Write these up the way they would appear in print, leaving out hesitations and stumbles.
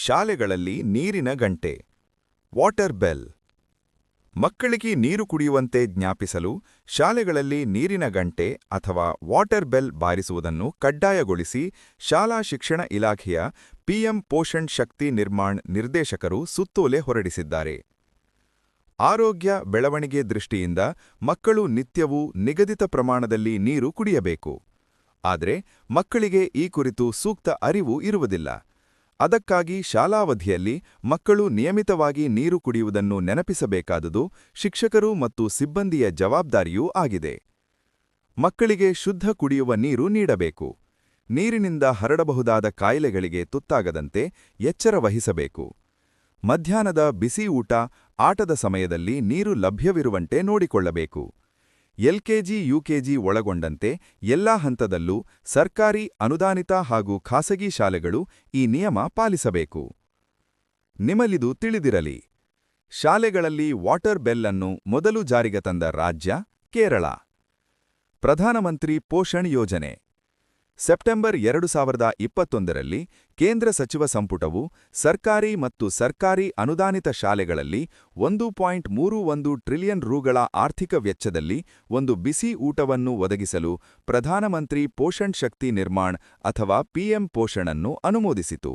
ಶಾಲೆಗಳಲ್ಲಿ ನೀರಿನ ಗಂಟೆ ವಾಟರ್ ಬೆಲ್. ಮಕ್ಕಳಿಗೆ ನೀರು ಕುಡಿಯುವಂತೆ ಜ್ಞಾಪಿಸಲು ಶಾಲೆಗಳಲ್ಲಿ ನೀರಿನ ಗಂಟೆ ಅಥವಾ ವಾಟರ್ ಬೆಲ್ ಬಾರಿಸುವುದನ್ನು ಕಡ್ಡಾಯಗೊಳಿಸಿ ಶಾಲಾ ಶಿಕ್ಷಣ ಇಲಾಖೆಯ ಪಿಎಂ ಪೋಷಣ್ ಶಕ್ತಿ ನಿರ್ಮಾಣ್ ನಿರ್ದೇಶಕರು ಸುತ್ತೋಲೆ ಹೊರಡಿಸಿದ್ದಾರೆ. ಆರೋಗ್ಯ ಬೆಳವಣಿಗೆ ದೃಷ್ಟಿಯಿಂದ ಮಕ್ಕಳು ನಿತ್ಯವೂ ನಿಗದಿತ ಪ್ರಮಾಣದಲ್ಲಿ ನೀರು ಕುಡಿಯಬೇಕು. ಆದರೆ ಮಕ್ಕಳಿಗೆ ಈ ಕುರಿತು ಸೂಕ್ತ ಅರಿವು ಇರುವುದಿಲ್ಲ. ಅದಕ್ಕಾಗಿ ಶಾಲಾವಧಿಯಲ್ಲಿ ಮಕ್ಕಳು ನಿಯಮಿತವಾಗಿ ನೀರು ಕುಡಿಯುವುದನ್ನು ನೆನಪಿಸಬೇಕಾದುದು ಶಿಕ್ಷಕರು ಮತ್ತು ಸಿಬ್ಬಂದಿಯ ಜವಾಬ್ದಾರಿಯೂ ಆಗಿದೆ. ಮಕ್ಕಳಿಗೆ ಶುದ್ಧ ಕುಡಿಯುವ ನೀರು ನೀಡಬೇಕು. ನೀರಿನಿಂದ ಹರಡಬಹುದಾದ ಕಾಯಿಲೆಗಳಿಗೆ ತುತ್ತಾಗದಂತೆ ಎಚ್ಚರ ವಹಿಸಬೇಕು. ಮಧ್ಯಾಹ್ನದ ಬಿಸಿ ಊಟ, ಆಟದ ಸಮಯದಲ್ಲಿ ನೀರು ಲಭ್ಯವಿರುವಂತೆ ನೋಡಿಕೊಳ್ಳಬೇಕು. ಎಲ್ಕೆಜಿ, ಯುಕೆಜಿ ಒಳಗೊಂಡಂತೆ ಎಲ್ಲಾ ಹಂತದಲ್ಲೂ ಸರ್ಕಾರಿ, ಅನುದಾನಿತ ಹಾಗೂ ಖಾಸಗಿ ಶಾಲೆಗಳು ಈ ನಿಯಮ ಪಾಲಿಸಬೇಕು. ನಿಮಲಿದು ತಿಳಿದಿರಲಿ. ಶಾಲೆಗಳಲ್ಲಿ ವಾಟರ್ ಬೆಲ್ ಅನ್ನು ಮೊದಲು ಜಾರಿಗೆ ತಂದ ರಾಜ್ಯ ಕೇರಳ. ಪ್ರಧಾನಮಂತ್ರಿ ಪೋಷಣ್ ಯೋಜನೆ. ಸೆಪ್ಟೆಂಬರ್ 2021ರಲ್ಲಿ ಕೇಂದ್ರ ಸಚಿವ ಸಂಪುಟವು ಸರ್ಕಾರಿ ಮತ್ತು ಸರ್ಕಾರಿ ಅನುದಾನಿತ ಶಾಲೆಗಳಲ್ಲಿ 1.31 ಟ್ರಿಲಿಯನ್ ರೂಗಳ ಆರ್ಥಿಕ ವೆಚ್ಚದಲ್ಲಿ ಒಂದು ಬಿಸಿ ಊಟವನ್ನು ಒದಗಿಸಲು ಪ್ರಧಾನಮಂತ್ರಿ ಪೋಷಣ್ ಶಕ್ತಿ ನಿರ್ಮಾಣ್ ಅಥವಾ ಪಿಎಂ ಪೋಷಣ್ ಅನ್ನು ಅನುಮೋದಿಸಿತು.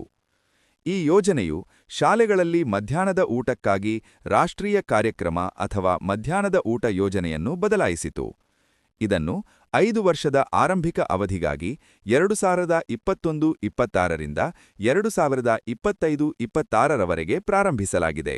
ಈ ಯೋಜನೆಯು ಶಾಲೆಗಳಲ್ಲಿ ಮಧ್ಯಾಹ್ನದ ಊಟಕ್ಕಾಗಿ ರಾಷ್ಟ್ರೀಯ ಕಾರ್ಯಕ್ರಮ ಅಥವಾ ಮಧ್ಯಾಹ್ನದ ಊಟ ಯೋಜನೆಯನ್ನು ಬದಲಾಯಿಸಿತು. ಇದನ್ನು 5 ವರ್ಷದ ಆರಂಭಿಕ ಅವಧಿಗಾಗಿ 2021-22ರಿಂದ 2025-26ರವರೆಗೆ ಪ್ರಾರಂಭಿಸಲಾಗಿದೆ.